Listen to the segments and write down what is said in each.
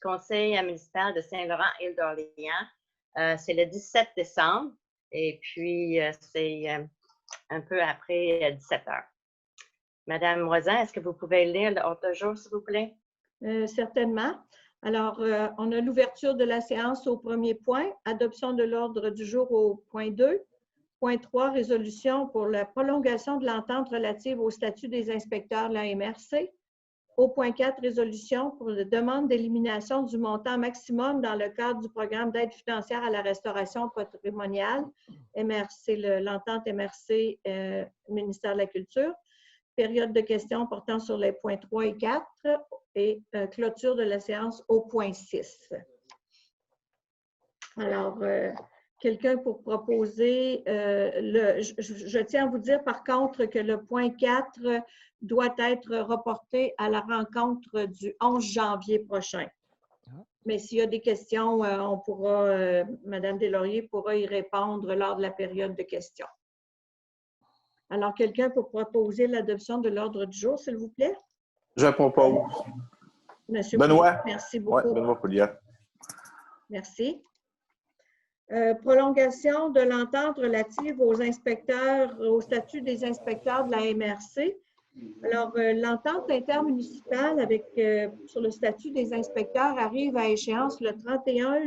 conseil municipal de Saint-Laurent-Île d'Orléans. C'est le 17 décembre et puis c'est un peu après 17 heures. Madame Moisin, est-ce que vous pouvez lire l'ordre du jour, s'il vous plaît? Certainement. Alors, on a l'ouverture de la séance au premier point, adoption de l'ordre du jour au point 2. Point 3, résolution pour la prolongation de l'entente relative au statut des inspecteurs de la MRC. Au point 4, résolution pour la demande d'élimination du montant maximum dans le cadre du programme d'aide financière à la restauration patrimoniale, MRC, l'entente MRC, ministère de la Culture. Période de questions portant sur les points 3 et 4 et clôture de la séance au point 6. Alors, quelqu'un pour proposer, je tiens à vous dire par contre que le point 4 doit être reporté à la rencontre du 11 janvier prochain. Mais s'il y a des questions, on pourra, Mme Deslauriers pourra y répondre lors de la période de questions. Alors, quelqu'un pour proposer l'adoption de l'ordre du jour, s'il vous plaît? Je propose. Monsieur Benoît. Pouliot, merci beaucoup. Oui, Benoît Pouliot. Merci. Prolongation de l'entente relative aux inspecteurs, au statut des inspecteurs de la MRC. Alors, l'entente intermunicipale sur le statut des inspecteurs arrive à échéance le 31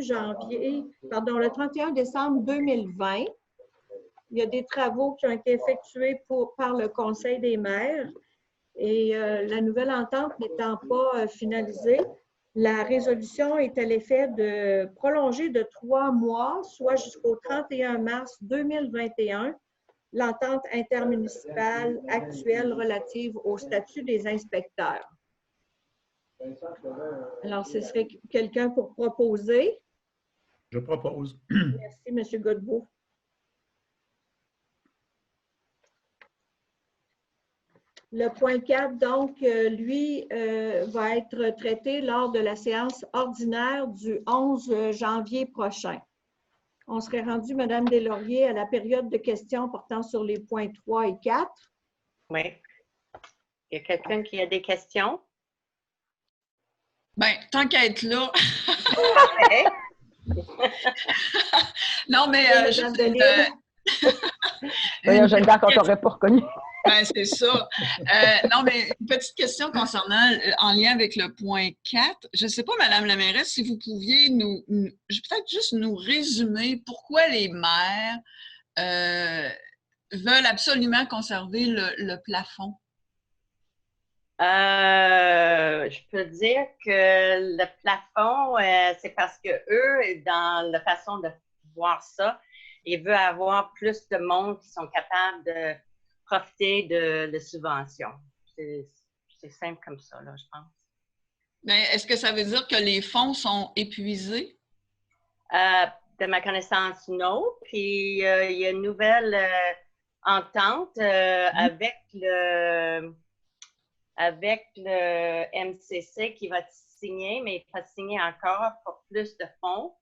décembre 2020. Il y a des travaux qui ont été effectués par le Conseil des maires et la nouvelle entente n'étant pas finalisée, la résolution est à l'effet de prolonger de 3 mois, soit jusqu'au 31 mars 2021, l'entente intermunicipale actuelle relative au statut des inspecteurs. Alors, ce serait quelqu'un pour proposer? Je propose. Merci, M. Godbout. Le point 4, donc, lui, va être traité lors de la séance ordinaire du 11 janvier prochain. On serait rendu, Mme Deslauriers, à la période de questions portant sur les points 3 et 4. Oui. Il y a quelqu'un qui a des questions? Bien, tant qu'à être là. Non, mais Jeanne d'Arc, on t'aurait pas reconnu. Ben, c'est ça. Non, mais une petite question concernant, en lien avec le point 4. Je ne sais pas, Madame la mairesse, si vous pouviez peut-être juste nous résumer pourquoi les maires veulent absolument conserver le plafond. Je peux dire que le plafond, c'est parce que eux, dans la façon de voir ça, ils veulent avoir plus de monde qui sont capables de profiter de subventions. C'est simple comme ça, là, je pense. Mais est-ce que ça veut dire que les fonds sont épuisés? De ma connaissance, non. Puis, il y a une nouvelle entente avec le MCC qui va signer, mais il va signer encore pour plus de fonds.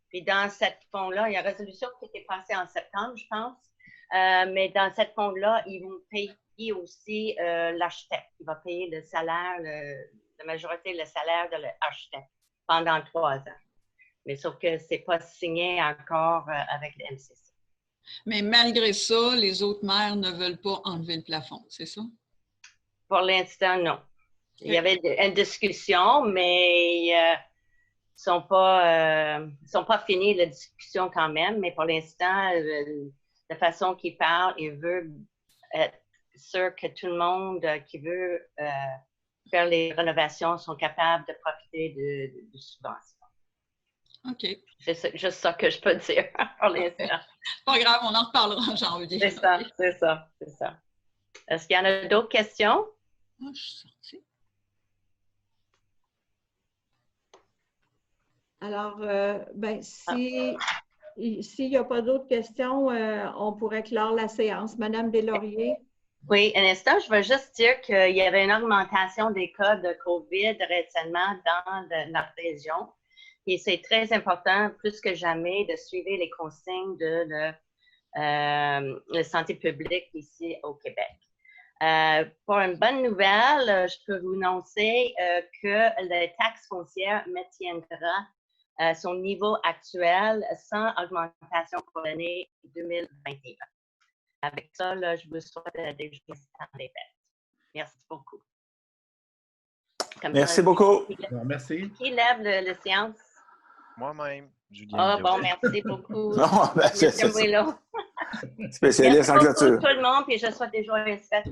Puis, dans cette fonds-là, il y a une résolution qui a été passée en septembre, je pense. Mais dans cette fonds-là, ils vont payer aussi l'architecte. Il va payer le salaire, la majorité le salaire de l'architecte pendant 3 ans. Mais sauf que ce n'est pas signé encore avec le MCC. Mais malgré ça, les autres maires ne veulent pas enlever le plafond, c'est ça? Pour l'instant, non. Il y avait une discussion, mais ils sont pas finis la discussion quand même. Mais pour l'instant, de façon qu'ils parlent, ils veulent être sûrs que tout le monde qui veut faire les rénovations sont capables de profiter de subventions. OK. C'est juste ça que je peux dire pour l'instant. Pas grave, on en reparlera en janvier. C'est ça, c'est ça, c'est ça. Est-ce qu'il y en a d'autres questions? Moi, je suis sortie. Alors, s'il n'y a pas d'autres questions, on pourrait clore la séance. Madame Deslauriers. Oui, un instant, je veux juste dire qu'il y avait une augmentation des cas de COVID récemment dans notre région. Et c'est très important, plus que jamais, de suivre les consignes de la santé publique ici au Québec. Pour une bonne nouvelle, je peux vous annoncer que la taxe foncière maintiendra son niveau actuel sans augmentation pour l'année 2021. Avec ça, là, je vous souhaite des joyeux temps des fêtes. Merci beaucoup. Merci beaucoup. Merci. Qui lève le séance? Moi-même, Julien. Ah, bon, merci beaucoup. Non, ben, c'est Monsieur Mouillot. spécialiste Merci en beaucoup clôture. tout le monde, puis je souhaite des joyeuses fêtes.